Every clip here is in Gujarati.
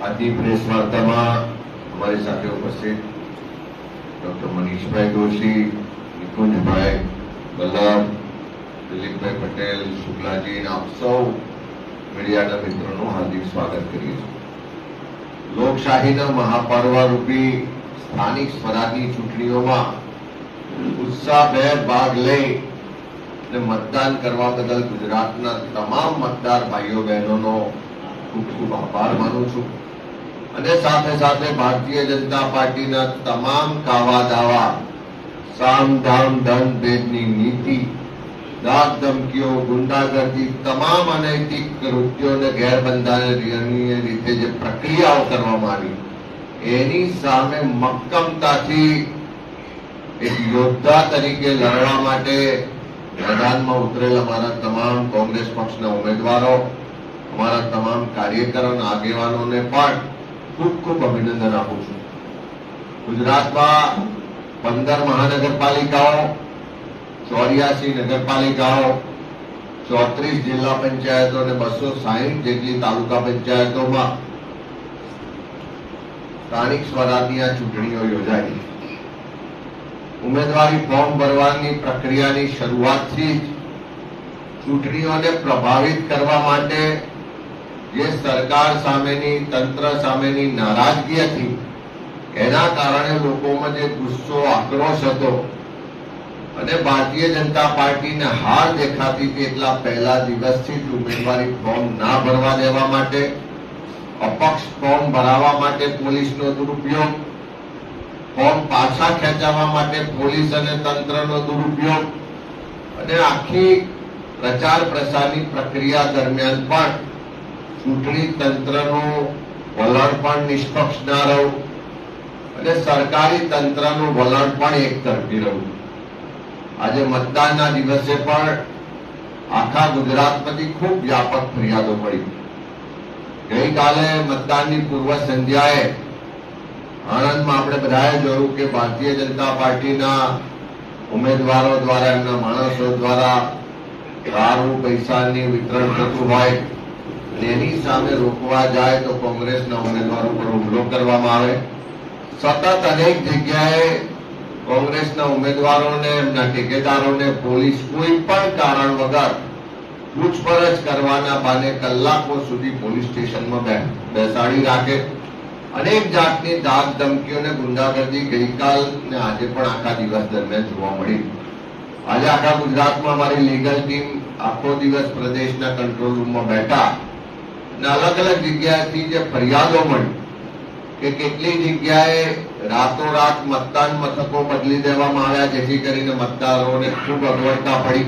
આજની પ્રેસ વાર્તામાં અમારી સાથે ઉપસ્થિત ડોક્ટર મનીષભાઈ દોશી, નિકુંજભાઈ વલ્લભ, દિલીપભાઈ પટેલ, શુક્લાજી આપ સૌ મીડિયાના મિત્રોનું હાર્દિક સ્વાગત કરીએ છીએ. લોકશાહીના મહાપર્વ રૂપી સ્થાનિક સ્વરાજની ચૂંટણીઓમાં ઉત્સાહભેર ભાગ લઈ અને મતદાન કરવા બદલ ગુજરાતના તમામ મતદાર ભાઈઓ બહેનોનો ખૂબ ખૂબ આભાર માનું છું. અને સાથે સાથે ભારતીય જનતા પાર્ટીના તમામ કાવા દાવા, સામ દામ દંડ ભેદની નીતિ, દાગ ધમકીઓ, ગુંડાગર્દી, તમામ અનૈતિક કૃત્યો અને ગેરબંધારણીય રીતે જે પ્રક્રિયાઓ કરવામાં આવી એની સામે મક્કમતાથી એક યોદ્ધા તરીકે લડવા માટે મેદાનમાં ઉતરેલ અમારા તમામ કોંગ્રેસ પક્ષના ઉમેદવારો, અમારા તમામ કાર્યકરો અને આગેવાનોને પણ ખૂબ ખૂબ અભિનંદન આપું છું. ગુજરાતમાં 15 મહાનગરપાલિકાઓ, 84 નગરપાલિકાઓ, 34 જિલ્લા પંચાયતો અને 260 જેટલી તાલુકા પંચાયતોમાં સ્થાનિક સ્વરાજની આ ચૂંટણીઓ યોજાઈ. ઉમેદવારી ફોર્મ ભરવાની પ્રક્રિયાની શરૂઆતથી જ ચૂંટણીઓને પ્રભાવિત કરવા માટે જે સરકાર સામેની, તંત્ર સામેની નારાજગી હતી એના કારણે લોકોમાં જે ગુસ્સો, આક્રોશ હતો અને ભારતીય જનતા પાર્ટીને હાર દેખાતી હતી એટલા પહેલા દિવસથી જ ઉમેદવારી ફોર્મ ના ભરવા દેવા માટે, અપક્ષ ફોર્મ ભરાવવા માટે પોલીસનો દુરુપયોગ, ફોર્મ પાછા ખેંચાવવા માટે પોલીસ અને તંત્રનો દુરુપયોગ અને આખી પ્રચાર પ્રસારની પ્રક્રિયા દરમિયાન પણ ચૂંટણી તંત્રનું વલણ પણ નિષ્પક્ષ ના રહ્યું અને સરકારી તંત્રનું વલણ પણ એકતરફી રહ્યું. આજે મતદાનના દિવસે પણ આખા ગુજરાતમાંથી ખૂબ વ્યાપક ફરિયાદો પડી. ગઈકાલે મતદાનની પૂર્વ સંધ્યાએ આણંદમાં આપણે બધાએ જોયું કે ભારતીય જનતા પાર્ટીના ઉમેદવારો દ્વારા, એમના માણસો દ્વારા દારૂ, પૈસાની વિતરણ થતું હોય એની સામે રોકવા જાય તો કોંગ્રેસના ઉમેદવારો પર હુમલો કરવામાં આવે. સતત અનેક જગ્યાએ કોંગ્રેસના ઉમેદવારોને, એમના ઠેકેદારોને પોલીસ કોઈ પણ કારણ વગર પૂછપરછ કરવાના બહાને કલાકો સુધી પોલીસ સ્ટેશનમાં બેસાડી રાખે. અનેક જાતની દાગ ધમકીઓ અને ગુંડાગર્દી ગઈકાલ ને આજે પણ આખા દિવસ દરમિયાન જોવા મળી. આજે આખા ગુજરાતમાં અમારી લીગલ ટીમ આખો દિવસ પ્રદેશના કંટ્રોલ રૂમમાં બેઠા અને અલગ અલગ જગ્યાએથી જે ફરિયાદો મળી કે કેટલી જગ્યાએ રાતોરાત મતદાન મથકો બદલી દેવામાં આવ્યા જેથી કરીને મતદારોને ખૂબ અગવડતા પડી.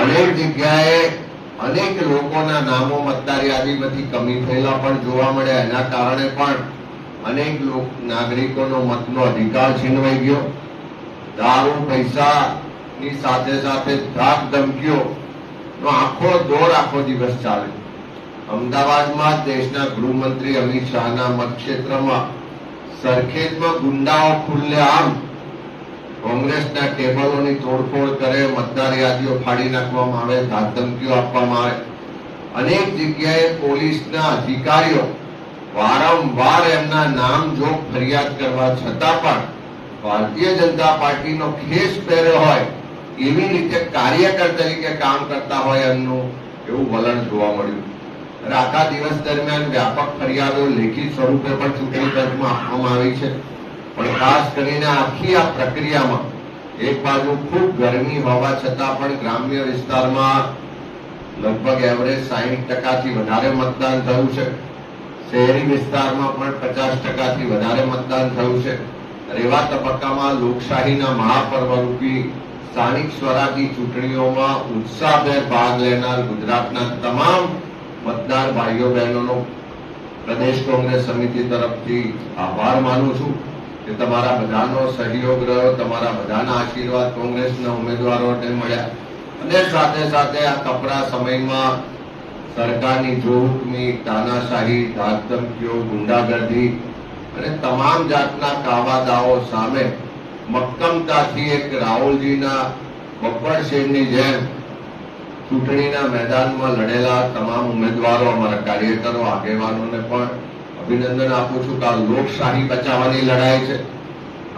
અનેક જગ્યાએ અનેક લોકોના નામો મતદાર યાદીમાંથી કમી થયેલા પણ જોવા મળ્યા. એના કારણે પણ અનેક નાગરિકોનો મતનો અધિકાર છીનવાઈ ગયો. દારૂ, પૈસાની સાથે સાથે ધાક ધમકીઓનો આખો દોર આખો દિવસ ચાલે. અમદાવાદમાં દેશના ગૃહમંત્રી અમિત શાહના મતક્ષેત્રમાં સરખેજમાં ગુંડાઓ ખુલ્લેઆમ કોંગ્રેસના ટેબલોની તોડફોડ કરે, મતદાર યાદીઓ ફાડી નાખવામાં આવે, ધાક ધમકીઓ આપવામાં આવે. અનેક જગ્યાએ પોલીસના અધિકારીઓ વારંવાર એમના નામ જોગ ફરિયાદ કરવા છતાં પણ ભારતીય જનતા પાર્ટીનો ખેસ પહેર્યો હોય એવી રીતે કાર્યકર તરીકે કામ કરતા હોય એમનું એવું વલણ જોવા મળ્યું. આખા દિવસ દરમિયાન વ્યાપક ફરિયાદો લેખિત સ્વરૂપે પણ ચૂંટણી પંચમાં આપવામાં આવી છે. પણ ખાસ કરીને આખી આ પ્રક્રિયામાં એક બાજુ ખૂબ ગરમી હોવા છતાં પણ ગ્રામ્ય વિસ્તારમાં લગભગ એવરેજ 60% વધારે મતદાન થયું છે. શહેરી વિસ્તારમાં પણ 50% વધારે મતદાન થયું છે. એવા તબક્કામાં લોકશાહીના મહાપર્વ રૂપી સ્થાનિક સ્વરાજની ચૂંટણીઓમાં ઉત્સાહભેર ભાગ લેનાર ગુજરાતના તમામ મતદાર ભાઈઓ બહેનોનો પ્રદેશ કોંગ્રેસ સમિતિ તરફથી આભાર માનું છું કે તમારા બધાનો સહયોગ રહ્યો, તમારા બધાના આશીર્વાદ કોંગ્રેસના ઉમેદવારોને મળ્યા અને સાથે સાથે આ કપરા સમયમાં સરકારની જોહુકમી, તાનાશાહી, ધાક ધમકીઓ, ગુંડાગર્દી અને તમામ જાતના કાવાદાઓ સામે મક્કમતાથી એક રાહુલજીના બબ્બર શેરની જેમ ચૂંટણીના મેદાનમાં લડેલા તમામ ઉમેદવારો, અમારા કાર્યકરો, આગેવાનોને પણ અભિનંદન આપું છું કે આ લોકશાહી બચાવવાની લડાઈ છે,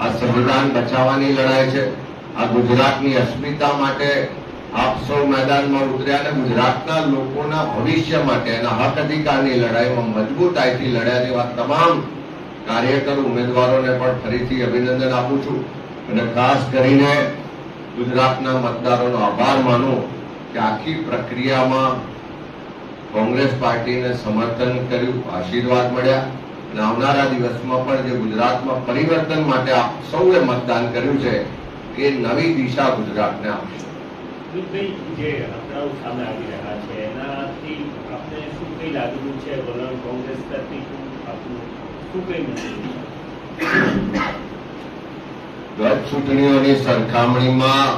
આ સંવિધાન બચાવવાની લડાઈ છે, આ ગુજરાતની અસ્મિતા માટે આપ સૌ મેદાનમાં ઉતર્યા અને ગુજરાતના લોકોના ભવિષ્ય માટે એના હક અધિકારની લડાઈમાં મજબૂતાઈથી લડ્યા તેવા તમામ કાર્યકર ઉમેદવારોને પણ ફરીથી અભિનંદન આપું છું અને ખાસ કરીને ગુજરાતના મતદારોનો આભાર માનું કે આખી પ્રક્રિયામાં કોંગ્રેસ પાર્ટીને સમર્થન કર્યું, આશીર્વાદ મળ્યા અને આવનારા દિવસમાં પણ જે ગુજરાતમાં પરિવર્તન માટે આપ સૌએ મતદાન કર્યું છે એ નવી દિશા ગુજરાતને આપશે. જે આંકડાઓ સામે આવી રહ્યા છે એનાથી આપણે શું કઈ લાગતું છે? વલણ કોંગ્રેસ તરફથી શું કઈ નથી? ગત ચૂંટણીઓની સરખામણીમાં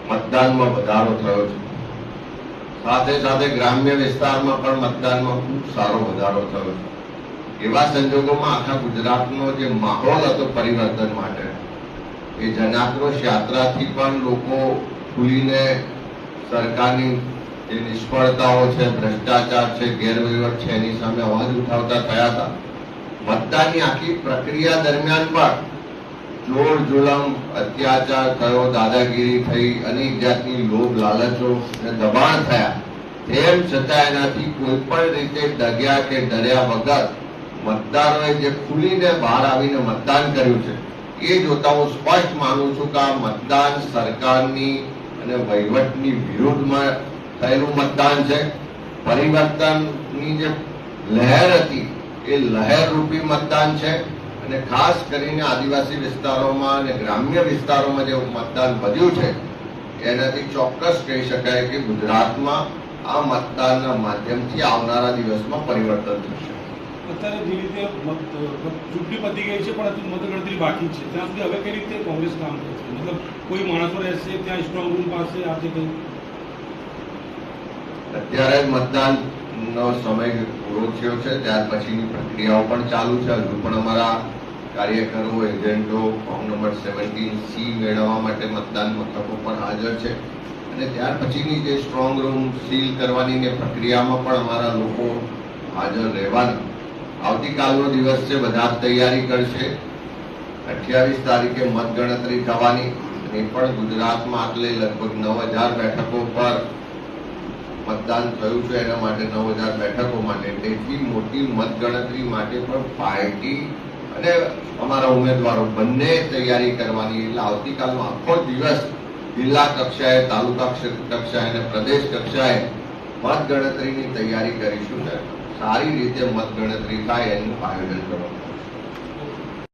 મતદાનમાં વધારો થયો છે. સાથે સાથે ગ્રામ્ય વિસ્તારમાં પણ મતદાનમાં ખૂબ સારો વધારો થયો છે. એવા સંજોગોમાં આખા ગુજરાતનો જે માહોલ હતો પરિવર્તન માટે, એ જનાક્રોશ યાત્રાથી પણ લોકો ખુલીને સરકારની જે નિષ્ફળતાઓ છે, ભ્રષ્ટાચાર છે, ગેરવહીવટ છે એની સામે અવાજ ઉઠાવતા થયા હતા. મતદાનની આખી પ્રક્રિયા દરમિયાન પણ જોર જુલમ, અત્યાચાર થયો, દાદાગીરી થઈ, અનેક જાતની લોભ લાલચો અને દબાણ થયા. તેમ છતાં એનાથી કોઈ પણ રીતે ડગ્યા કે ડર્યા વગર મતદારોએ જે ખુલીને બહાર આવીને મતદાન કર્યું છે એ જોતા હું સ્પષ્ટ માનું છું કે આ મતદાન સરકારની અને વહીવટની વિરુદ્ધમાં થયેલું મતદાન છે. પરિવર્તનની જે લહેર હતી એ લહેરરૂપી મતદાન છે અને ખાસ કરીને આદિવાસી વિસ્તારોમાં અને ગ્રામ્ય વિસ્તારોમાં જે મતદાન વધ્યું છે એનાથી ચોક્કસ કહી શકાય કે ગુજરાતમાં આ મતદાનના માધ્યમથી આવનારા દિવસમાં પરિવર્તન થશે. અત્યારે જે રીતે ચૂંટણી પતી ગઈ છે પણ હજુ મતગણતરી બાકી છે, ત્યાં સુધી હવે કઈ રીતે કોંગ્રેસ કામ કરશે? મતલબ કોઈ માણસો રહેશે ત્યાં સ્ટ્રોંગ રૂમ પાસે આજે કઈ? અત્યારે મતદાનનો સમય પૂરો થયો છે, ત્યાર પછીની પ્રક્રિયાઓ પણ ચાલુ છે. હજુ પણ અમારા કાર્યકરો, એજન્ટો ફોર્મ નંબર 17C મેળવવા માટે મતદાન મથકો પર હાજર છે અને ત્યાર પછીની જે સ્ટ્રોંગ રૂમ સીલ કરવાની પ્રક્રિયામાં પણ અમારા લોકો હાજર રહેવાના. આવતીકાલનો દિવસ છે, બધા તૈયારી કરશે. 28 તારીખે મતગણતરી થવાની અને પણ ગુજરાતમાં આટલે લગભગ 9000 બેઠકો પર મતદાન થયું છે. એના માટે 9000 બેઠકો માટે એટલી મોટી મતગણતરી માટે પણ પાર્ટી અને અમારા ઉમેદવારો બંને તૈયારી કરવાની. એટલે આવતીકાલનો આખો દિવસ જિલ્લા કક્ષાએ, તાલુકા કક્ષાએ અને પ્રદેશ કક્ષાએ મતગણતરીની તૈયારી કરીશું. સારી રીતે મતગણતરી થાય એનું આયોજન કરવાનું.